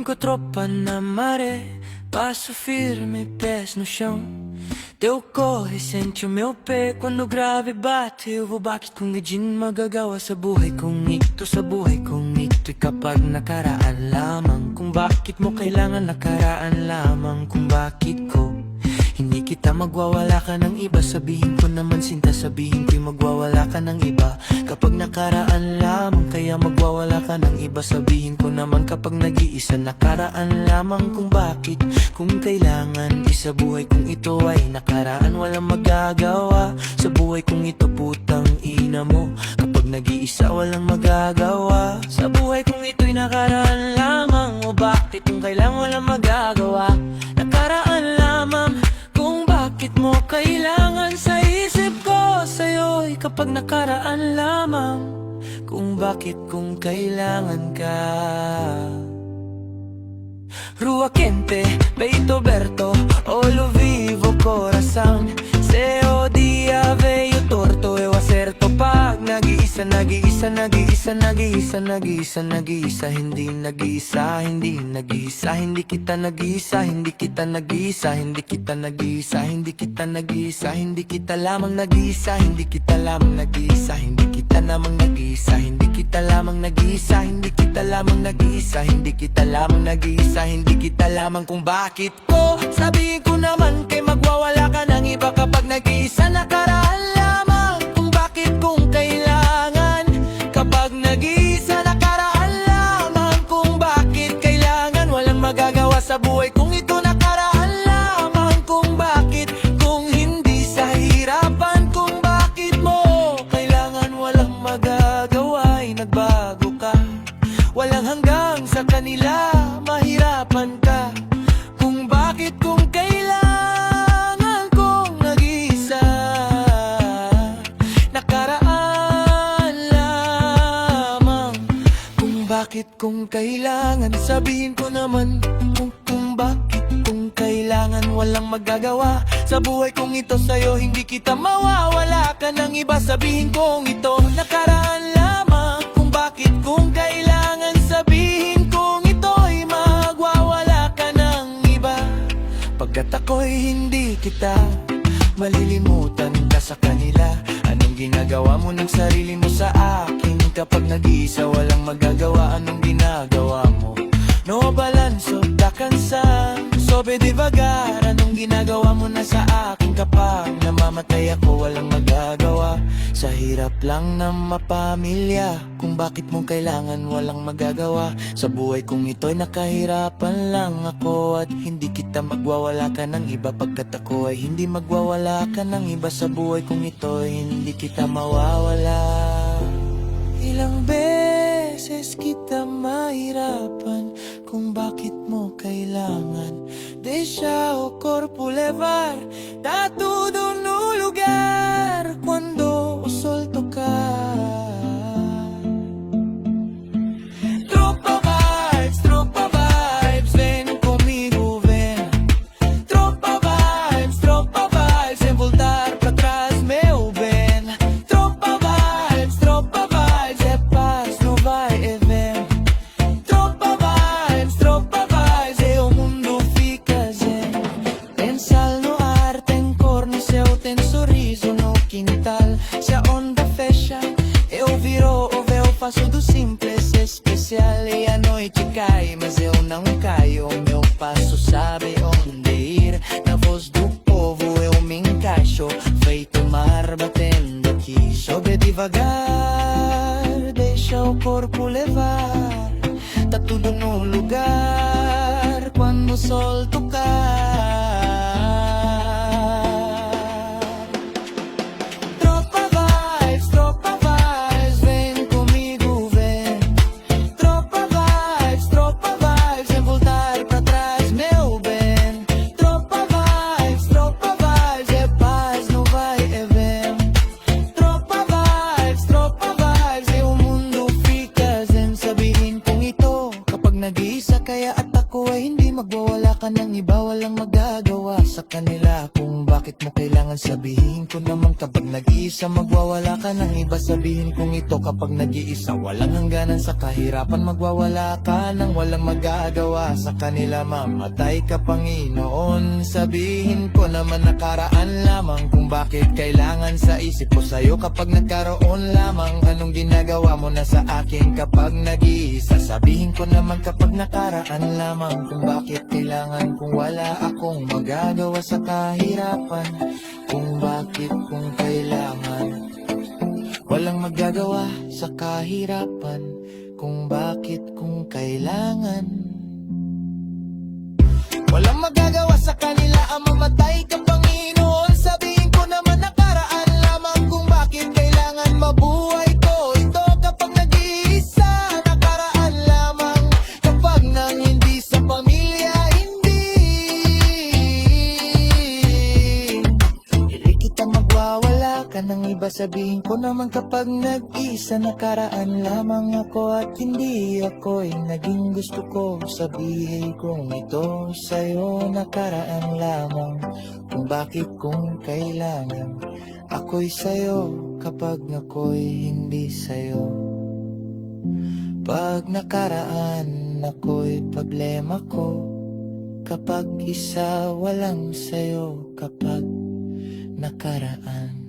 Cinco tropa na maré, passo firme, pés no chão. Teu corre, sente o meu pé, quando o grave bate, eu vou bakit kung di magagawa sa buhay kong ito, sa buhay kong ito'y kapag nakaraan lamang. Kung bakit mo kailangan nakaraan lamang, kung bakit ko hindi kita magwawala ka ng iba. Sabihin ko naman sinta, sabihin ko'y magwawala ka ng iba kapag nakaraan lamang, kaya magwawala ka ng iba. Sabihin ko naman kapag nag-iisa, nakaraan lamang. Kung bakit, kung kailangan, di sa buhay kong ito ay nakaraan, walang magagawa. Sa buhay kong ito, putang ina mo, kapag nag-iisa walang magagawa. Sa buhay kong ito'y nakaraan lamang. O bakit kung kailangan, walang magagawa. Nakaraan lamang. Kung bakit mo kailangan, sa isip ko sa'yo'y kapag nakaraan lamang. Kung bakit kung kailangan ka. Rua Quente, Peito Berto, Olo Vivo, Corazon, Seo dia veio torto, eu acerto pag nag-iisa, nag-iisa, nag-iisa, nag-iisa, nag-iisa, nag-iisa, hindi nag-iisa, hindi nag-iisa, hindi kita nag-iisa, hindi kita nag-iisa, hindi kita nag-iisa, hindi kita nag-iisa, hindi kita lamang nag-iisa, hindi kita lamang nag-iisa, hindi kita lamang nag-iisa, hindi kita lamang nag-iisa, hindi kita lamang nag-iisa, hindi kita lamang nag-iisa, hindi kita lamang. Kung bakit ko sabihin ko naman kay magwawala ka ng iba kapag nag-iisa, nakaraan lamang. Kung bakit kung kailangan, kapag nag-iisa, nakaraan lamang. Kung bakit kailangan, walang magagawa sa buhay kung ito, nakaraan lamang. Kung bakit kung hindi sa hirapan, kung bakit mo kailangan, walang magagawa. Ay nagbago ka, walang hanggang sa kanila, mahirapan ka. Kung bakit kung kailangan, kung nag-iisa, nakaraan lamang. Kung bakit kung kailangan, sabihin ko naman kung bakit kung kailangan, walang magagawa. Sa buhay kong ito sa'yo, hindi kita mawawala ka ng iba. Sabihin kong ito, nakaraan lamang. Kung bakit kung kailangan, sabihin kong ito'y magwawala ka ng iba. Pagkat ako'y hindi kita malilimutan ka sa kanila. Anong ginagawa mo ng sarili mo sa akin? Kapag nag-iisa, walang magagawa. Anong ginagawa mo? No balanso, dakansan, sobe divagar. Anong ginagawa mo na sa akin? Kapag namamatay ako, walang magagawa. Sa hirap lang na mapamilya, kung bakit mo kailangan, walang magagawa. Sa buhay kong ito'y nakahirapan lang ako, at hindi kita magwawala ka ng iba. Pagkat ako ay hindi magwawala ka ng iba. Sa buhay kong ito'y hindi kita mawawala. Ilang beses kita mahirapan, kung bakit mo kailangan. Deixa o corpo levar, tá tudo no lugar quando o sol tocar. Tropa vibes, ven comigo, ven. Tropa vibes, sem voltar pra trás, meu bem. Tropa vibes, é paz, não vai e vem. Tropa vibes, e o mundo fica zen. Tem sal no ar, tem cor no céu, tem sorriso no quintal. Se a onda fecha, eu viro o véu, faço do simples especial. E a noite cai, mas eu não caio. O meu passo sabe onde ir. Na voz do povo eu me encaixo, feito mar batendo aqui. Sobe devagar, deixa o corpo levar. Tá tudo no lugar quando o sol tocar. Tropa vibes, vem comigo, vem. Tropa vibes, sem voltar pra trás, meu bem. Tropa vibes, é paz, não vai e vem. Tropa vibes, e o mundo fica zen. Sabihin kong ito, kapag nag-iisa, kaya at ako ay hindi magwawala ka ng iba. bakit mo kailangan sabihin ko naman kapag nag-iisa magwawala ka ng iba. Sabihin kong ito kapag nag-iisa walang hangganan sa kahirapan. Magwawala ka nang walang magagawa sa kanila, mamatay ka Panginoon. Sabihin ko naman nakaraan lamang kung bakit kailangan sa isip ko sa'yo kapag nagkaroon lamang. Anong ginagawa mo na sa akin kapag nag-iisa? Sabihin ko naman kapag nakaraan lamang kung bakit kailangan kung wala akong magagawa sa kahirapan. Kung bakit kung kailangan walang magagawa sa kahirapan. Kung bakit kung kailangan walang magagawa sa kanila ang mamatay ka Panginoon. Sabihin ko naman nakaraan lamang kung bakit kailangan mabuhay ko ito kapag nag-iisa. Nakaraan lamang kapag nang hindi sa pamilya, hindi kita magwawala ka ng iba. Sabihin ko naman kapag nag-isa. Nakaraan lamang ako at hindi ako'y naging gusto ko. Sabihin kong ito sa'yo. Nakaraan lamang kung bakit kung kailangan ako'y sa'yo kapag ako'y hindi sa'yo. Pag nakaraan ako'y problema ko, kapag isa walang sa'yo kapag nakaraan.